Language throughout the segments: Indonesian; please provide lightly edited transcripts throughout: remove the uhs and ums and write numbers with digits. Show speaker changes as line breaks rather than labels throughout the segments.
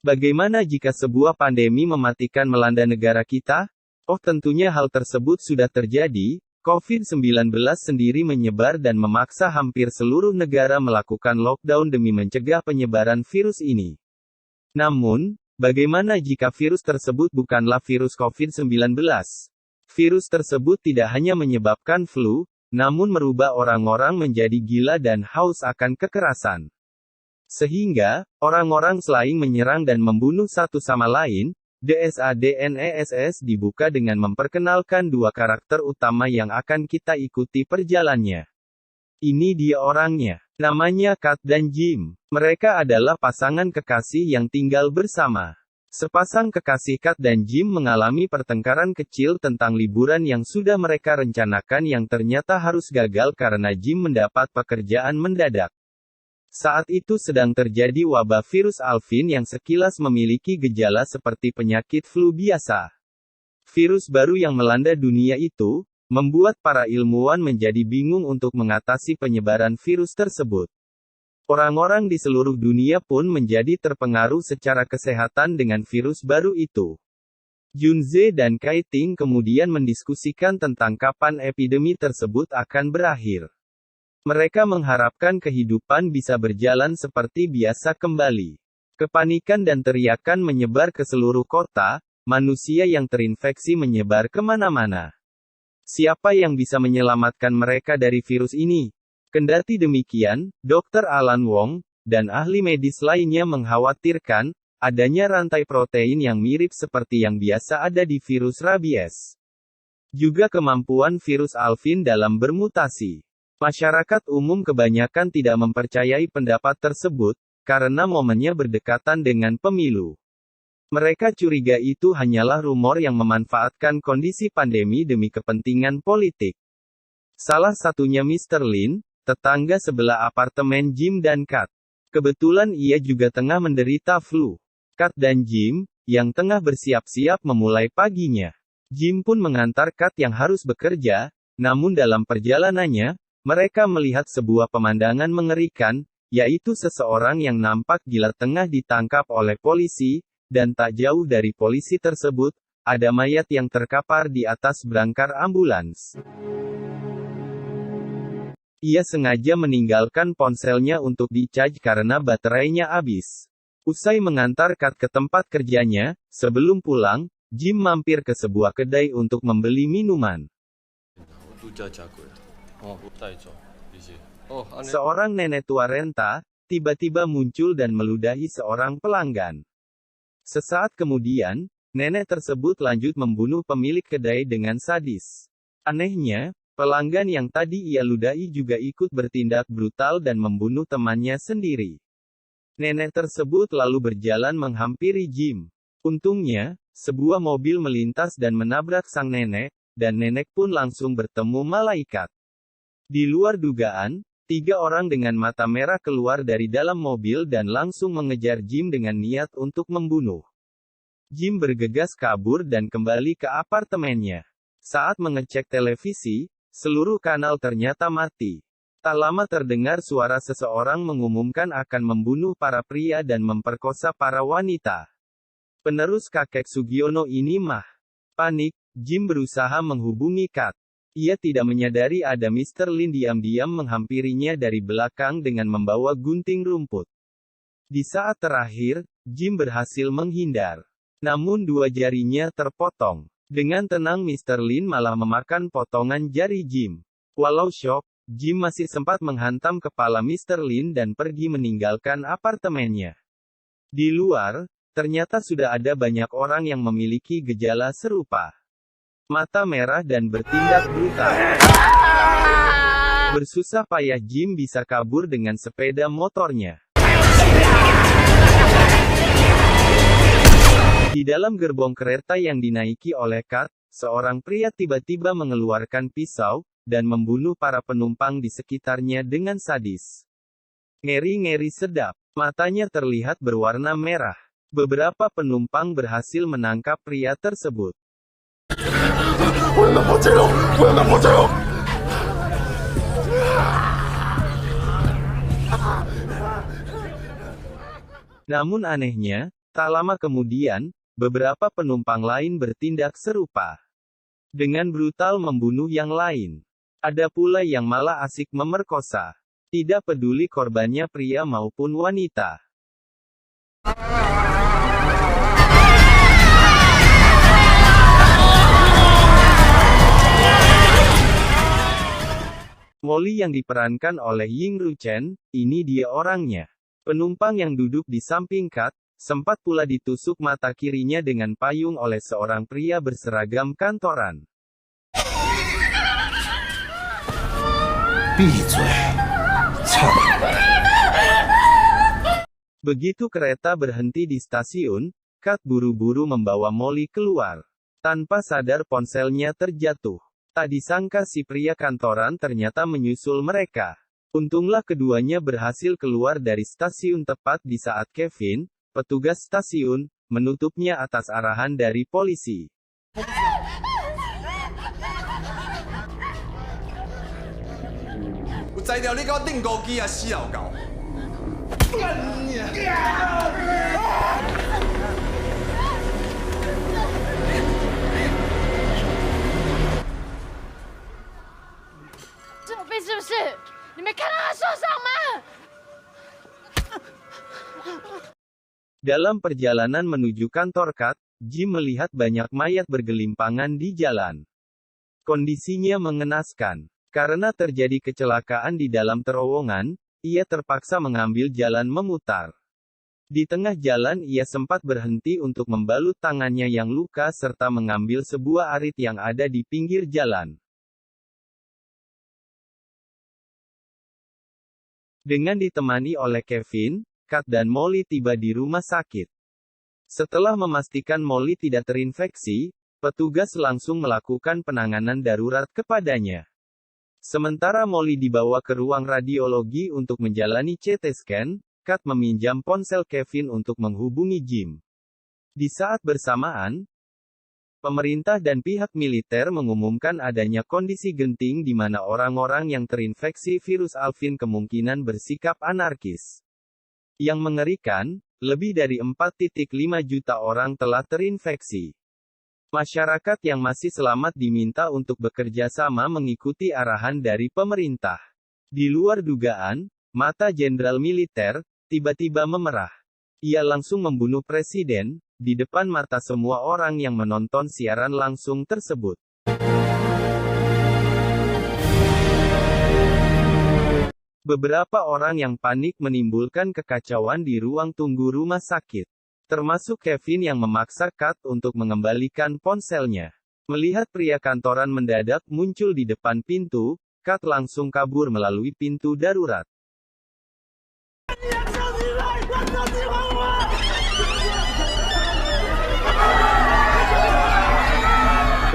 Bagaimana jika sebuah pandemi mematikan melanda negara kita? Oh, tentunya hal tersebut sudah terjadi. COVID-19 sendiri menyebar dan memaksa hampir seluruh negara melakukan lockdown demi mencegah penyebaran virus ini. Namun, bagaimana jika virus tersebut bukanlah virus COVID-19? Virus tersebut tidak hanya menyebabkan flu, namun merubah orang-orang menjadi gila dan haus akan kekerasan. Sehingga, orang-orang saling menyerang dan membunuh satu sama lain. DSADNESS dibuka dengan memperkenalkan dua karakter utama yang akan kita ikuti perjalannya. Ini dia orangnya. Namanya Kat dan Jim. Mereka adalah pasangan kekasih yang tinggal bersama. Sepasang kekasih Kat dan Jim mengalami pertengkaran kecil tentang liburan yang sudah mereka rencanakan yang ternyata harus gagal karena Jim mendapat pekerjaan mendadak. Saat itu sedang terjadi wabah virus Alvin yang sekilas memiliki gejala seperti penyakit flu biasa. Virus baru yang melanda dunia itu, membuat para ilmuwan menjadi bingung untuk mengatasi penyebaran virus tersebut. Orang-orang di seluruh dunia pun menjadi terpengaruh secara kesehatan dengan virus baru itu. Junze dan Kai Ting kemudian mendiskusikan tentang kapan epidemi tersebut akan berakhir. Mereka mengharapkan kehidupan bisa berjalan seperti biasa kembali. Kepanikan dan teriakan menyebar ke seluruh kota, manusia yang terinfeksi menyebar kemana-mana. Siapa yang bisa menyelamatkan mereka dari virus ini? Kendati demikian, Dr. Alan Wong, dan ahli medis lainnya mengkhawatirkan, adanya rantai protein yang mirip seperti yang biasa ada di virus rabies. Juga kemampuan virus Alvin dalam bermutasi. Masyarakat umum kebanyakan tidak mempercayai pendapat tersebut, karena momennya berdekatan dengan pemilu. Mereka curiga itu hanyalah rumor yang memanfaatkan kondisi pandemi demi kepentingan politik. Salah satunya Mr. Lin, tetangga sebelah apartemen Jim dan Kat. Kebetulan ia juga tengah menderita flu. Kat dan Jim, yang tengah bersiap-siap memulai paginya. Jim pun mengantar Kat yang harus bekerja, namun dalam perjalanannya, mereka melihat sebuah pemandangan mengerikan, yaitu seseorang yang nampak gila tengah ditangkap oleh polisi, dan tak jauh dari polisi tersebut, ada mayat yang terkapar di atas berangkar ambulans. Ia sengaja meninggalkan ponselnya untuk di-charge karena baterainya habis. Usai mengantar Kat ke tempat kerjanya, sebelum pulang, Jim mampir ke sebuah kedai untuk membeli minuman. Seorang nenek tua renta, tiba-tiba muncul dan meludahi seorang pelanggan. Sesaat kemudian, nenek tersebut lanjut membunuh pemilik kedai dengan sadis. Anehnya, pelanggan yang tadi ia ludahi juga ikut bertindak brutal dan membunuh temannya sendiri. Nenek tersebut lalu berjalan menghampiri Jim. Untungnya, sebuah mobil melintas dan menabrak sang nenek, dan nenek pun langsung bertemu malaikat. Di luar dugaan, 3 orang dengan mata merah keluar dari dalam mobil dan langsung mengejar Jim dengan niat untuk membunuh. Jim bergegas kabur dan kembali ke apartemennya. Saat mengecek televisi, seluruh kanal ternyata mati. Tak lama terdengar suara seseorang mengumumkan akan membunuh para pria dan memperkosa para wanita. Penerus kakek Sugiono ini mah. Panik, Jim berusaha menghubungi Kat. Ia tidak menyadari ada Mr. Lin diam-diam menghampirinya dari belakang dengan membawa gunting rumput. Di saat terakhir, Jim berhasil menghindar. Namun 2 jarinya terpotong. Dengan tenang Mr. Lin malah memakan potongan jari Jim. Walau syok, Jim masih sempat menghantam kepala Mr. Lin dan pergi meninggalkan apartemennya. Di luar, ternyata sudah ada banyak orang yang memiliki gejala serupa. Mata merah dan bertindak brutal. Bersusah payah Jim bisa kabur dengan sepeda motornya. Di dalam gerbong kereta yang dinaiki oleh Kat, seorang pria tiba-tiba mengeluarkan pisau, dan membunuh para penumpang di sekitarnya dengan sadis. Ngeri-ngeri sedap. Matanya terlihat berwarna merah. Beberapa penumpang berhasil menangkap pria tersebut. Namun anehnya, Tak lama kemudian, beberapa penumpang lain bertindak serupa. Dengan brutal membunuh yang lain. Ada pula yang malah asik memerkosa. Tidak peduli korbannya pria maupun wanita. Molly yang diperankan oleh Ying Ruchen, ini dia orangnya. Penumpang yang duduk di samping Kat, sempat pula ditusuk mata kirinya dengan payung oleh seorang pria berseragam kantoran. Begitu kereta berhenti di stasiun, Kat buru-buru membawa Molly keluar. Tanpa sadar ponselnya terjatuh. Tak disangka si pria kantoran ternyata menyusul mereka. Untunglah keduanya berhasil keluar dari stasiun tepat di saat Kevin, petugas stasiun, menutupnya atas arahan dari polisi. Dalam perjalanan menuju kantor Kat, Jim melihat banyak mayat bergelimpangan di jalan. Kondisinya mengenaskan. Karena terjadi kecelakaan di dalam terowongan, ia terpaksa mengambil jalan memutar. Di tengah jalan ia sempat berhenti untuk membalut tangannya yang luka serta mengambil sebuah arit yang ada di pinggir jalan. Dengan ditemani oleh Kevin, Kat dan Molly tiba di rumah sakit. Setelah memastikan Molly tidak terinfeksi, petugas langsung melakukan penanganan darurat kepadanya. Sementara Molly dibawa ke ruang radiologi untuk menjalani CT scan, Kat meminjam ponsel Kevin untuk menghubungi Jim. Di saat bersamaan, pemerintah dan pihak militer mengumumkan adanya kondisi genting di mana orang-orang yang terinfeksi virus Alvin kemungkinan bersikap anarkis. Yang mengerikan, lebih dari 4,5 juta orang telah terinfeksi. Masyarakat yang masih selamat diminta untuk bekerja sama mengikuti arahan dari pemerintah. Di luar dugaan, mata jenderal militer tiba-tiba memerah. Ia langsung membunuh presiden di depan mata semua orang yang menonton siaran langsung tersebut. Beberapa orang yang panik menimbulkan kekacauan di ruang tunggu rumah sakit. Termasuk Kevin yang memaksa Kat untuk mengembalikan ponselnya. Melihat pria kantoran mendadak muncul di depan pintu, Kat langsung kabur melalui pintu darurat.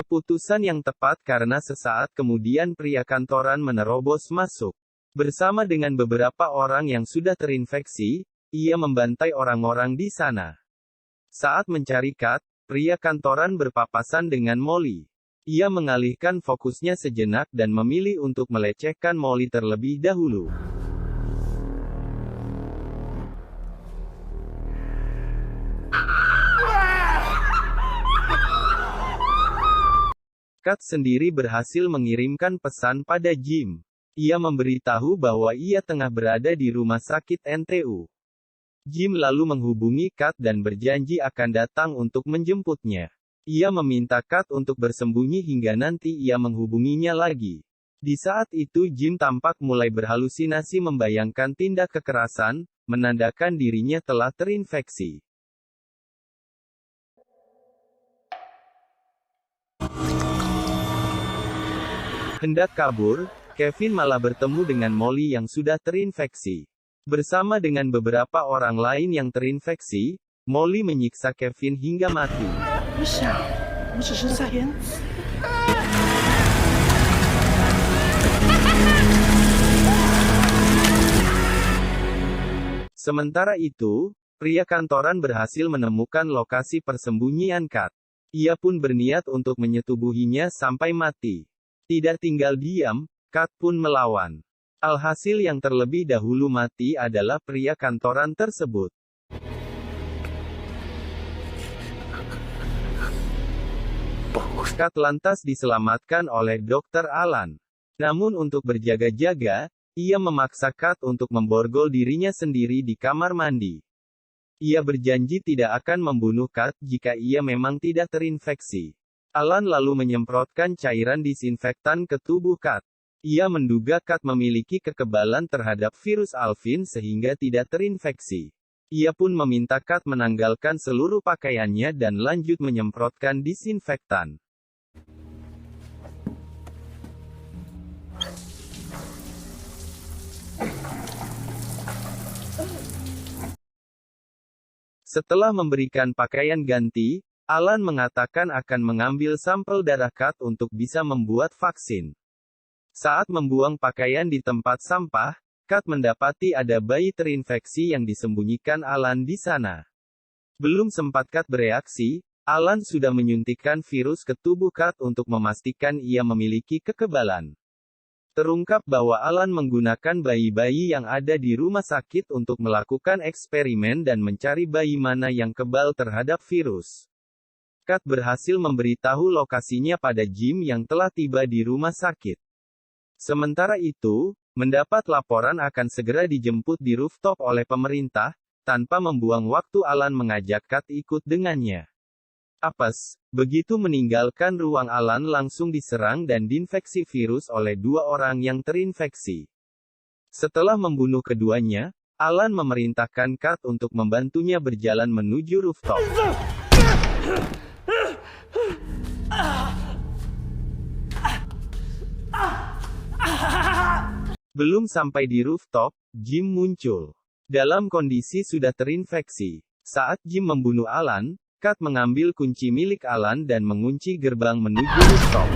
Keputusan yang tepat karena sesaat kemudian pria kantoran menerobos masuk. Bersama dengan beberapa orang yang sudah terinfeksi, ia membantai orang-orang di sana. Saat mencari Kat, pria kantoran berpapasan dengan Molly. Ia mengalihkan fokusnya sejenak dan memilih untuk melecehkan Molly terlebih dahulu. Kat sendiri berhasil mengirimkan pesan pada Jim. Ia memberitahu bahwa ia tengah berada di rumah sakit NTU. Jim lalu menghubungi Kat dan berjanji akan datang untuk menjemputnya. Ia meminta Kat untuk bersembunyi hingga nanti ia menghubunginya lagi. Di saat itu Jim tampak mulai berhalusinasi membayangkan tindak kekerasan, menandakan dirinya telah terinfeksi. Hendak kabur, Kevin malah bertemu dengan Molly yang sudah terinfeksi. Bersama dengan beberapa orang lain yang terinfeksi, Molly menyiksa Kevin hingga mati. Sementara itu, pria kantoran berhasil menemukan lokasi persembunyian Kat. Ia pun berniat untuk menyetubuhinya sampai mati. Tidak tinggal diam, Kat pun melawan. Alhasil yang terlebih dahulu mati adalah pria kantoran tersebut. Kat lantas diselamatkan oleh Dr. Alan. Namun untuk berjaga-jaga, ia memaksa Kat untuk memborgol dirinya sendiri di kamar mandi. Ia berjanji tidak akan membunuh Kat jika ia memang tidak terinfeksi. Alan lalu menyemprotkan cairan disinfektan ke tubuh Kat. Ia menduga Kat memiliki kekebalan terhadap virus Alvin sehingga tidak terinfeksi. Ia pun meminta Kat menanggalkan seluruh pakaiannya dan lanjut menyemprotkan disinfektan. Setelah memberikan pakaian ganti, Alan mengatakan akan mengambil sampel darah Kat untuk bisa membuat vaksin. Saat membuang pakaian di tempat sampah, Kat mendapati ada bayi terinfeksi yang disembunyikan Alan di sana. Belum sempat Kat bereaksi, Alan sudah menyuntikkan virus ke tubuh Kat untuk memastikan ia memiliki kekebalan. Terungkap bahwa Alan menggunakan bayi-bayi yang ada di rumah sakit untuk melakukan eksperimen dan mencari bayi mana yang kebal terhadap virus. Kat berhasil memberitahu lokasinya pada Jim yang telah tiba di rumah sakit. Sementara itu, mendapat laporan akan segera dijemput di rooftop oleh pemerintah, tanpa membuang waktu Alan mengajak Kat ikut dengannya. Apes, begitu meninggalkan ruang Alan langsung diserang dan diinfeksi virus oleh dua orang yang terinfeksi. Setelah membunuh keduanya, Alan memerintahkan Kat untuk membantunya berjalan menuju rooftop. Belum sampai di rooftop, Jim muncul. Dalam kondisi sudah terinfeksi. Saat Jim membunuh Alan, Kat mengambil kunci milik Alan dan mengunci gerbang menuju rooftop.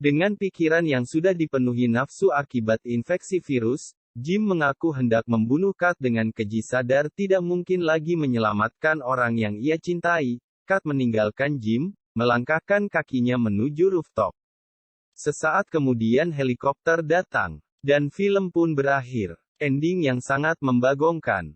Dengan pikiran yang sudah dipenuhi nafsu akibat infeksi virus, Jim mengaku hendak membunuh Kat dengan keji sadar tidak mungkin lagi menyelamatkan orang yang ia cintai. Kat meninggalkan Jim, melangkahkan kakinya menuju rooftop. Sesaat kemudian helikopter datang, dan film pun berakhir. Ending yang sangat membagongkan.